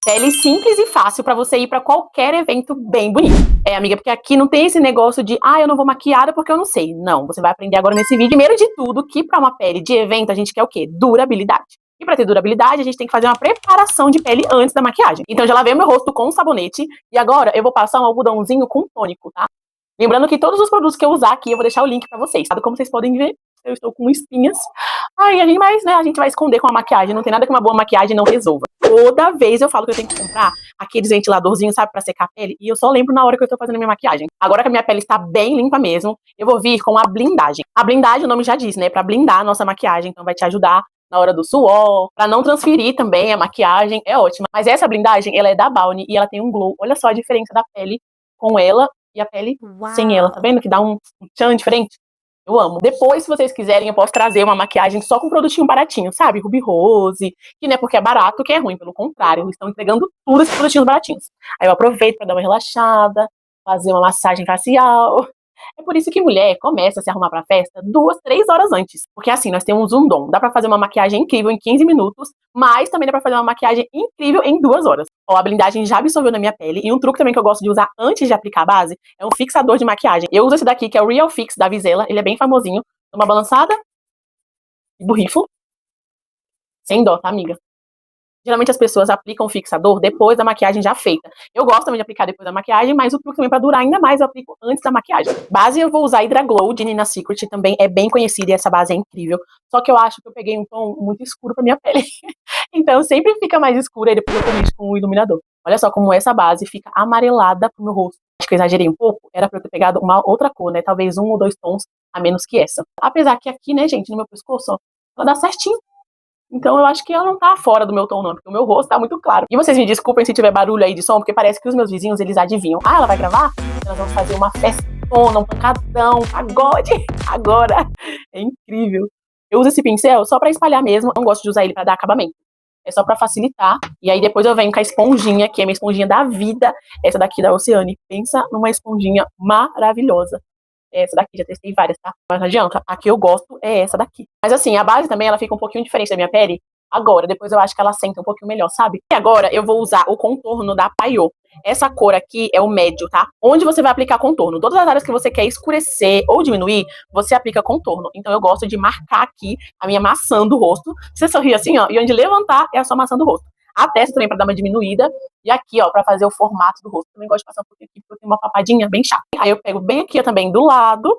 Pele simples e fácil pra você ir pra qualquer evento bem bonito. É, amiga, porque aqui não tem esse negócio de, eu não vou maquiada porque eu não sei. Não, você vai aprender agora nesse vídeo. Primeiro de tudo, que pra uma pele de evento a gente quer o quê? Durabilidade. E pra ter durabilidade, a gente tem que fazer uma preparação de pele antes da maquiagem. Então eu já lavei meu rosto com sabonete e agora eu vou passar um algodãozinho com tônico, tá? Lembrando que todos os produtos que eu usar aqui, eu vou deixar o link pra vocês, sabe? Como vocês podem ver, eu estou com espinhas. A gente vai esconder com a maquiagem. Não tem nada que uma boa maquiagem não resolva. Toda vez eu falo que eu tenho que comprar aqueles ventiladorzinhos, sabe, pra secar a pele. E eu só lembro na hora que eu tô fazendo a minha maquiagem. Agora que a minha pele está bem limpa mesmo, eu vou vir com a blindagem. A blindagem, o nome já diz, né? Pra blindar a nossa maquiagem. Então vai te ajudar na hora do suor, pra não transferir também a maquiagem. É ótima. Mas essa blindagem, ela é da Balm e ela tem um glow. Olha só a diferença da pele com ela e a pele sem ela. Tá vendo que dá um tchan diferente? Eu amo. Depois, se vocês quiserem, eu posso trazer uma maquiagem só com produtinho baratinho, sabe? Ruby Rose, que não é porque é barato que é ruim, pelo contrário, eles estão entregando tudo esses produtinhos baratinhos. Aí eu aproveito pra dar uma relaxada, fazer uma massagem facial. É por isso que mulher começa a se arrumar pra festa 2, 3 horas antes. Porque assim, nós temos um dom. Dá pra fazer uma maquiagem incrível em 15 minutos, mas também dá pra fazer uma maquiagem incrível em 2 horas. Ó, a blindagem já absorveu na minha pele. E um truque também que eu gosto de usar antes de aplicar a base é um fixador de maquiagem. Eu uso esse daqui, que é o Real Fix da Vizela. Ele é bem famosinho. Dá uma balançada e borrifo. Sem dó, tá, amiga? Geralmente as pessoas aplicam o fixador depois da maquiagem já feita. Eu gosto também de aplicar depois da maquiagem, mas o truque também pra durar ainda mais eu aplico antes da maquiagem. Base eu vou usar Hydra Glow de Nina Secret, também é bem conhecida e essa base é incrível. Só que eu acho que eu peguei um tom muito escuro pra minha pele. Então sempre fica mais escura e depois eu corrijo com o iluminador. Olha só como essa base fica amarelada pro meu rosto. Acho que eu exagerei um pouco, era pra eu ter pegado uma outra cor, né? Talvez 1 ou 2 tons a menos que essa. Apesar que aqui, né, gente, no meu pescoço, ó, ela dá certinho. Então eu acho que ela não tá fora do meu tom, não, porque o meu rosto tá muito claro. E vocês me desculpem se tiver barulho aí de som, porque parece que os meus vizinhos, eles adivinham. Ela vai gravar? Elas vão fazer uma festona, um pancadão, um pagode. Agora. É incrível. Eu uso esse pincel só pra espalhar mesmo, não gosto de usar ele pra dar acabamento. É só pra facilitar. E aí depois eu venho com a esponjinha, que é a minha esponjinha da vida. Essa daqui da Oceane. Pensa numa esponjinha maravilhosa. Essa daqui, já testei várias, tá? Mas não adianta, a que eu gosto é essa daqui. Mas assim, a base também, ela fica um pouquinho diferente da minha pele. Agora, depois eu acho que ela senta um pouquinho melhor, sabe? E agora eu vou usar o contorno da Payot. Essa cor aqui é o médio, tá? Onde você vai aplicar contorno? Todas as áreas que você quer escurecer ou diminuir, você aplica contorno. Então eu gosto de marcar aqui a minha maçã do rosto. Você sorri assim, ó, e onde levantar é a sua maçã do rosto. A testa também pra dar uma diminuída. E aqui, ó, pra fazer o formato do rosto. Também gosto de passar um pouquinho aqui, porque eu tenho uma papadinha bem chata. Aí eu pego bem aqui, ó, também do lado,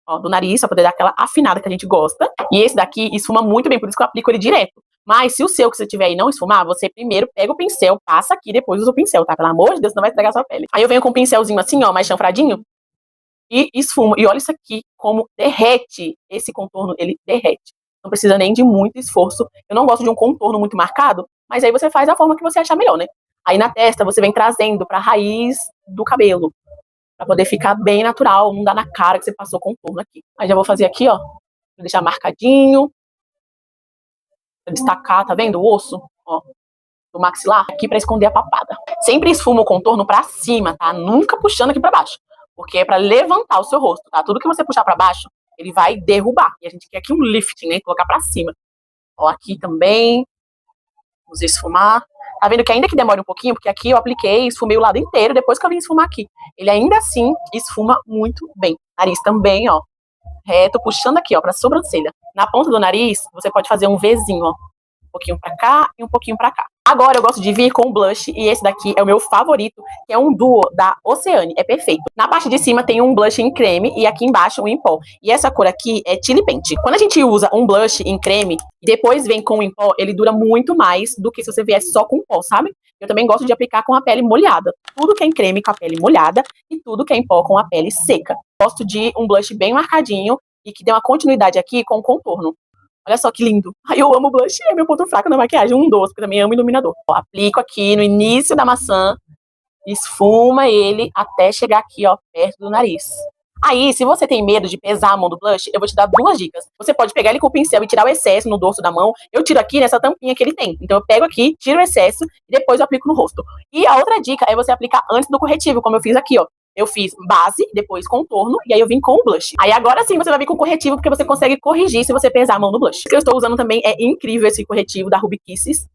ó, do nariz, pra poder dar aquela afinada que a gente gosta. E esse daqui esfuma muito bem, por isso que eu aplico ele direto. Mas se o seu que você tiver aí não esfumar, você primeiro pega o pincel, passa aqui, depois usa o pincel, tá? Pelo amor de Deus, não vai estragar a sua pele. Aí eu venho com um pincelzinho assim, ó, mais chanfradinho, e esfumo. E olha isso aqui, como derrete esse contorno, ele derrete. Não precisa nem de muito esforço. Eu não gosto de um contorno muito marcado, mas aí você faz da forma que você achar melhor, né? Aí na testa você vem trazendo pra raiz do cabelo, pra poder ficar bem natural, não dá na cara que você passou contorno aqui. Aí já vou fazer aqui, ó, pra deixar marcadinho, pra destacar, tá vendo o osso, ó, do maxilar, aqui pra esconder a papada. Sempre esfuma o contorno pra cima, tá? Nunca puxando aqui pra baixo, porque é pra levantar o seu rosto, tá? Tudo que você puxar pra baixo, ele vai derrubar. E a gente quer aqui um lift, né? Colocar pra cima. Ó, aqui também, vamos esfumar. Tá vendo que ainda que demore um pouquinho, porque aqui eu apliquei, esfumei o lado inteiro, depois que eu vim esfumar aqui. Ele ainda assim esfuma muito bem. Nariz também, ó, reto, puxando aqui, ó, pra sobrancelha. Na ponta do nariz, você pode fazer um Vzinho, ó. Um pouquinho pra cá e um pouquinho pra cá. Agora eu gosto de vir com o blush, e esse daqui é o meu favorito, que é um duo da Oceane, é perfeito. Na parte de cima tem um blush em creme, e aqui embaixo um em pó. E essa cor aqui é Chili Paint. Quando a gente usa um blush em creme, e depois vem com o em pó, ele dura muito mais do que se você viesse só com pó, sabe? Eu também gosto de aplicar com a pele molhada. Tudo que é em creme com a pele molhada, e tudo que é em pó com a pele seca. Gosto de um blush bem marcadinho, e que dê uma continuidade aqui com o contorno. Olha só que lindo. Ai, eu amo blush, é meu ponto fraco na maquiagem. Um doce, porque eu também amo iluminador. Ó, aplico aqui no início da maçã, esfuma ele até chegar aqui, ó, perto do nariz. Aí, se você tem medo de pesar a mão do blush, eu vou te dar 2 dicas. Você pode pegar ele com o pincel e tirar o excesso no dorso da mão. Eu tiro aqui nessa tampinha que ele tem. Então eu pego aqui, tiro o excesso e depois eu aplico no rosto. E a outra dica é você aplicar antes do corretivo, como eu fiz aqui, ó. Eu fiz base, depois contorno, e aí eu vim com o blush. Aí agora sim você vai vir com o corretivo, porque você consegue corrigir se você pesar a mão no blush. O que eu estou usando também é incrível esse corretivo da Ruby Kisses.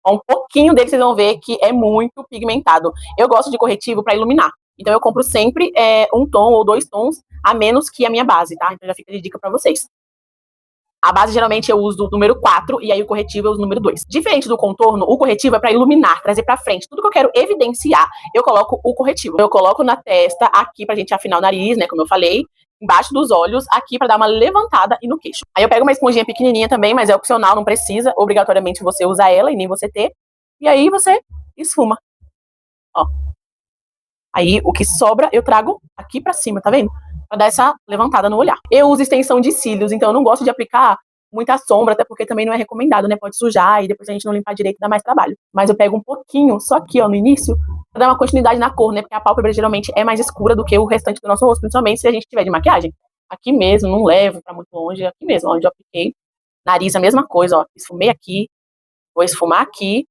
Ó, um pouquinho dele vocês vão ver que é muito pigmentado. Eu gosto de corretivo pra iluminar. Então eu compro sempre um tom ou 2 tons a menos que a minha base, tá? Então já fica de dica pra vocês. A base, geralmente, eu uso o número 4 e aí o corretivo eu uso o número 2. Diferente do contorno, o corretivo é pra iluminar, trazer pra frente. Tudo que eu quero evidenciar, eu coloco o corretivo. Eu coloco na testa, aqui pra gente afinar o nariz, né, como eu falei, embaixo dos olhos, aqui pra dar uma levantada e no queixo. Aí eu pego uma esponjinha pequenininha também, mas é opcional, não precisa obrigatoriamente você usar ela e nem você ter. E aí você esfuma, ó. Aí o que sobra eu trago aqui pra cima, tá vendo? Pra dar essa levantada no olhar. Eu uso extensão de cílios, então eu não gosto de aplicar muita sombra, até porque também não é recomendado, né? Pode sujar e depois a gente não limpar direito dá mais trabalho. Mas eu pego um pouquinho, só aqui, ó, no início, pra dar uma continuidade na cor, né? Porque a pálpebra geralmente é mais escura do que o restante do nosso rosto, principalmente se a gente tiver de maquiagem. Aqui mesmo, não levo pra muito longe, aqui mesmo, onde eu apliquei. Nariz, a mesma coisa, ó. Esfumei aqui, vou esfumar aqui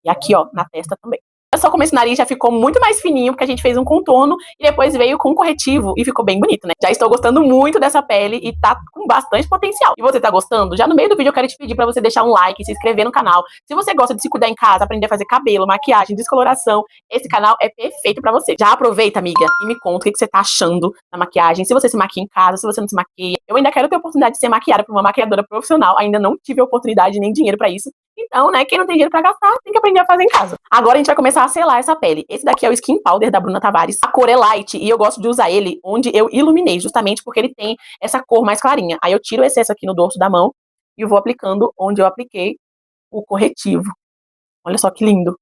e aqui, ó, na testa também. Só como esse nariz já ficou muito mais fininho, porque a gente fez um contorno e depois veio com corretivo e ficou bem bonito, né? Já estou gostando muito dessa pele e tá com bastante potencial. E você tá gostando? Já no meio do vídeo eu quero te pedir pra você deixar um like, se inscrever no canal. Se você gosta de se cuidar em casa, aprender a fazer cabelo, maquiagem, descoloração, esse canal é perfeito pra você. Já aproveita, amiga, e me conta o que você tá achando da maquiagem. Se você se maquia em casa, se você não se maquia. Eu ainda quero ter a oportunidade de ser maquiada por uma maquiadora profissional. Ainda não tive a oportunidade nem dinheiro pra isso. Então, né, quem não tem dinheiro pra gastar, tem que aprender a fazer em casa. Agora a gente vai começar a selar essa pele. Esse daqui é o Skin Powder da Bruna Tavares. A cor é light e eu gosto de usar ele onde eu iluminei, justamente porque ele tem essa cor mais clarinha. Aí eu tiro o excesso aqui no dorso da mão e vou aplicando onde eu apliquei o corretivo. Olha só que lindo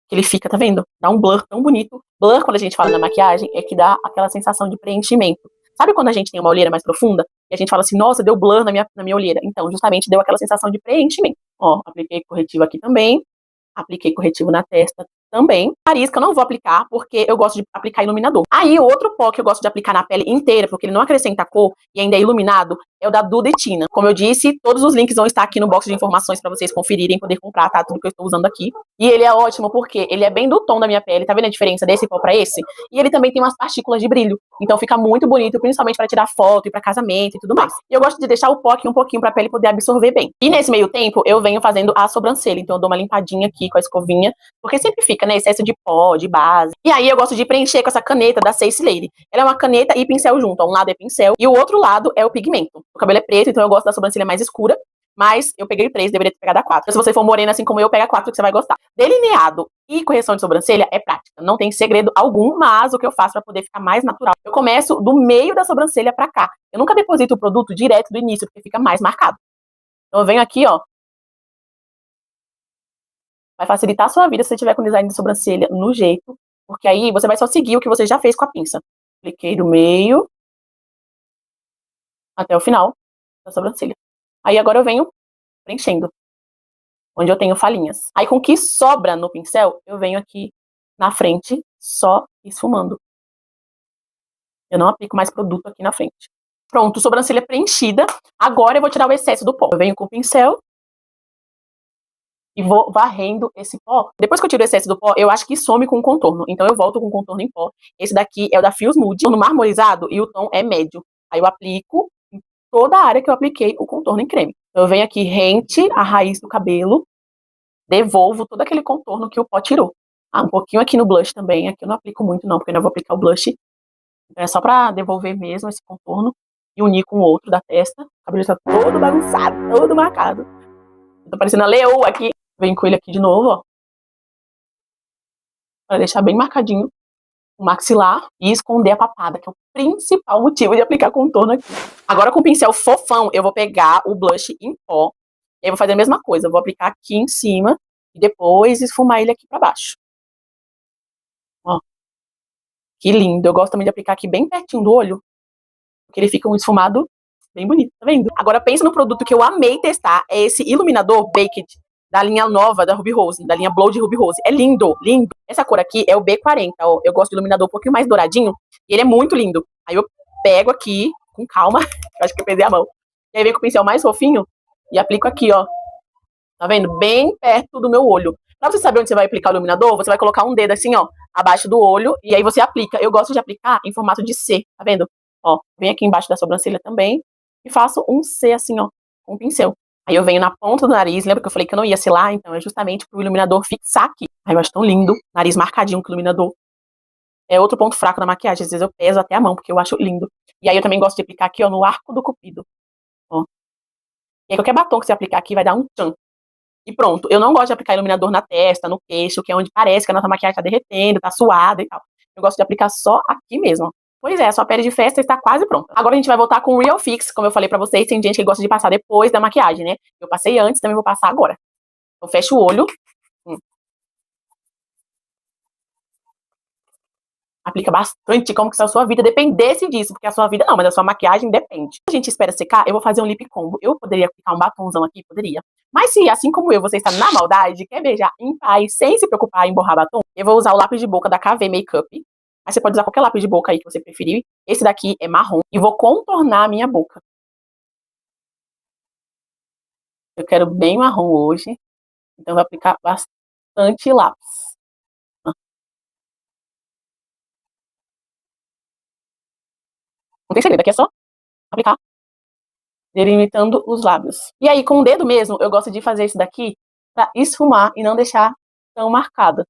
que ele fica, tá vendo? Dá um blur tão bonito. Blur, quando a gente fala na maquiagem, é que dá aquela sensação de preenchimento. Sabe quando a gente tem uma olheira mais profunda? E a gente fala assim, nossa, deu blur na minha olheira. Então, justamente deu aquela sensação de preenchimento. Ó, apliquei corretivo aqui também. Apliquei corretivo na testa também. Nariz que eu não vou aplicar, porque eu gosto de aplicar iluminador. Aí, outro pó que eu gosto de aplicar na pele inteira, porque ele não acrescenta cor e ainda é iluminado, é o da Dudetina. Como eu disse, todos os links vão estar aqui no box de informações pra vocês conferirem e poder comprar, tá? Tudo que eu estou usando aqui. E ele é ótimo porque ele é bem do tom da minha pele. Tá vendo a diferença desse pó pra esse? E ele também tem umas partículas de brilho. Então fica muito bonito, principalmente pra tirar foto e pra casamento e tudo mais. E eu gosto de deixar o pó aqui um pouquinho pra pele poder absorver bem. E nesse meio tempo, eu venho fazendo a sobrancelha. Então eu dou uma limpadinha aqui com a escovinha, porque sempre fica, né, excesso de pó, de base. E aí eu gosto de preencher com essa caneta da Face Lady. Ela é uma caneta e pincel junto. Um lado é pincel e o outro lado é o pigmento. O cabelo é preto, então eu gosto da sobrancelha mais escura. Mas eu peguei 3, deveria ter pegado a 4. Se você for morena assim como eu, pega 4 que você vai gostar. Delineado e correção de sobrancelha é prática. Não tem segredo algum, mas o que eu faço pra poder ficar mais natural? Eu começo do meio da sobrancelha pra cá. Eu nunca deposito o produto direto do início, porque fica mais marcado. Então eu venho aqui, ó. Vai facilitar a sua vida se você tiver com design de sobrancelha no jeito, porque aí você vai só seguir o que você já fez com a pinça. Apliquei do meio até o final da sobrancelha. Aí agora eu venho preenchendo, onde eu tenho falhinhas. Aí com o que sobra no pincel, eu venho aqui na frente, só esfumando. Eu não aplico mais produto aqui na frente. Pronto, sobrancelha preenchida. Agora eu vou tirar o excesso do pó. Eu venho com o pincel e vou varrendo esse pó. Depois que eu tiro o excesso do pó, eu acho que some com o contorno. Então eu volto com o contorno em pó. Esse daqui é o da Fios Mood, no marmorizado, e o tom é médio. Aí eu aplico em toda a área que eu apliquei o contorno em creme. Então eu venho aqui rente a raiz do cabelo, devolvo todo aquele contorno que o pó tirou. Ah, um pouquinho aqui no blush também. Aqui eu não aplico muito não, porque eu ainda vou aplicar o blush. Então é só pra devolver mesmo esse contorno e unir com o outro da testa. O cabelo está todo bagunçado, todo marcado. Eu tô parecendo a leoa aqui. Venho com ele aqui de novo, ó. Pra deixar bem marcadinho o maxilar e esconder a papada, que é o principal motivo de aplicar contorno aqui. Agora com o pincel fofão, eu vou pegar o blush em pó. E aí vou fazer a mesma coisa. Eu vou aplicar aqui em cima e depois esfumar ele aqui pra baixo. Ó. Que lindo. Eu gosto também de aplicar aqui bem pertinho do olho, porque ele fica um esfumado bem bonito, tá vendo? Agora pensa no produto que eu amei testar, é esse iluminador Baked, da linha nova da Ruby Rose, da linha Blow de Ruby Rose. É lindo, lindo. Essa cor aqui é o B40, ó. Eu gosto de iluminador um pouquinho mais douradinho, e ele é muito lindo. Aí eu pego aqui, com calma, eu acho que eu perdi a mão. E aí venho com o pincel mais fofinho e aplico aqui, ó. Tá vendo? Bem perto do meu olho. Pra você saber onde você vai aplicar o iluminador, você vai colocar um dedo assim, ó, abaixo do olho, e aí você aplica. Eu gosto de aplicar em formato de C, tá vendo? Ó, vem aqui embaixo da sobrancelha também e faço um C assim, ó, com o pincel. Aí eu venho na ponta do nariz, lembra que eu falei que eu não ia selar? Então é justamente pro iluminador fixar aqui. Aí eu acho tão lindo, nariz marcadinho com o iluminador. É outro ponto fraco da maquiagem, às vezes eu peso até a mão, porque eu acho lindo. E aí eu também gosto de aplicar aqui, ó, no arco do cupido, ó. E aí qualquer batom que você aplicar aqui vai dar um tchan. E pronto. Eu não gosto de aplicar iluminador na testa, no queixo, que é onde parece que a nossa maquiagem tá derretendo, tá suada e tal. Eu gosto de aplicar só aqui mesmo, ó. Pois é, a sua pele de festa está quase pronta. Agora a gente vai voltar com o Real Fix, como eu falei pra vocês, tem gente que gosta de passar depois da maquiagem, né? Eu passei antes, também vou passar agora. Eu fecho o olho, aplica bastante, como que se a sua vida dependesse disso, porque a sua vida não, mas a sua maquiagem depende. A gente espera secar, eu vou fazer um lip combo. Eu poderia aplicar um batonzão aqui, poderia. Mas se, assim como eu, você está na maldade, quer beijar em paz, sem se preocupar em borrar batom, eu vou usar o lápis de boca da KV Makeup. Mas você pode usar qualquer lápis de boca aí que você preferir. Esse daqui é marrom. E vou contornar a minha boca. Eu quero bem marrom hoje. Então eu vou aplicar bastante lápis. Não tem segredo, aqui é só aplicar, delimitando os lábios. E aí, com o dedo mesmo, eu gosto de fazer isso daqui pra esfumar e não deixar tão marcada.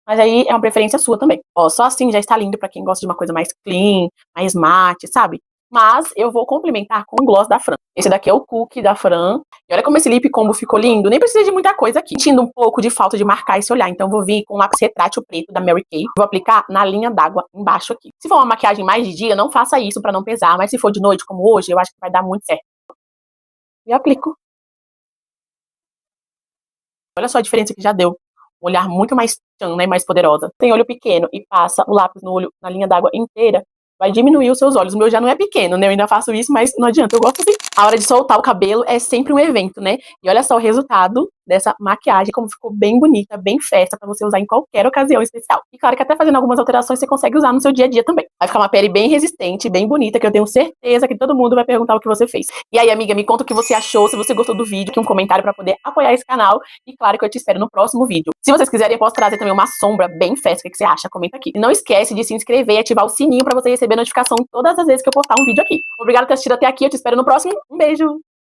Mas aí é uma preferência sua também. Ó, só assim já está lindo pra quem gosta de uma coisa mais clean, mais mate, sabe? Mas eu vou complementar com o gloss da Fran. Esse daqui é o Cookie da Fran. E olha como esse lip combo ficou lindo. Nem precisa de muita coisa aqui. Sentindo um pouco de falta de marcar esse olhar. Então vou vir com o lápis retrátil preto da Mary Kay. Vou aplicar na linha d'água embaixo aqui. Se for uma maquiagem mais de dia, não faça isso pra não pesar. Mas se for de noite, como hoje, eu acho que vai dar muito certo. E aplico. Olha só a diferença que já deu. Um olhar muito mais tchan, né, mais poderosa. Tem olho pequeno e passa o lápis no olho, na linha d'água inteira, vai diminuir os seus olhos. O meu já não é pequeno, né? Eu ainda faço isso, mas não adianta, eu gosto assim. A hora de soltar o cabelo é sempre um evento, né? E olha só o resultado dessa maquiagem, como ficou bem bonita, bem festa, pra você usar em qualquer ocasião especial. E claro que até fazendo algumas alterações você consegue usar no seu dia a dia também. Vai ficar uma pele bem resistente, bem bonita, que eu tenho certeza que todo mundo vai perguntar o que você fez. E aí, amiga, me conta o que você achou, se você gostou do vídeo, aqui um comentário pra poder apoiar esse canal. E claro que eu te espero no próximo vídeo. Se vocês quiserem, eu posso trazer também uma sombra bem festa. O que você acha? Comenta aqui. E não esquece de se inscrever e ativar o sininho pra você receber notificação todas as vezes que eu postar um vídeo aqui. Obrigada por ter assistido até aqui. Eu te espero no próximo. Um beijo!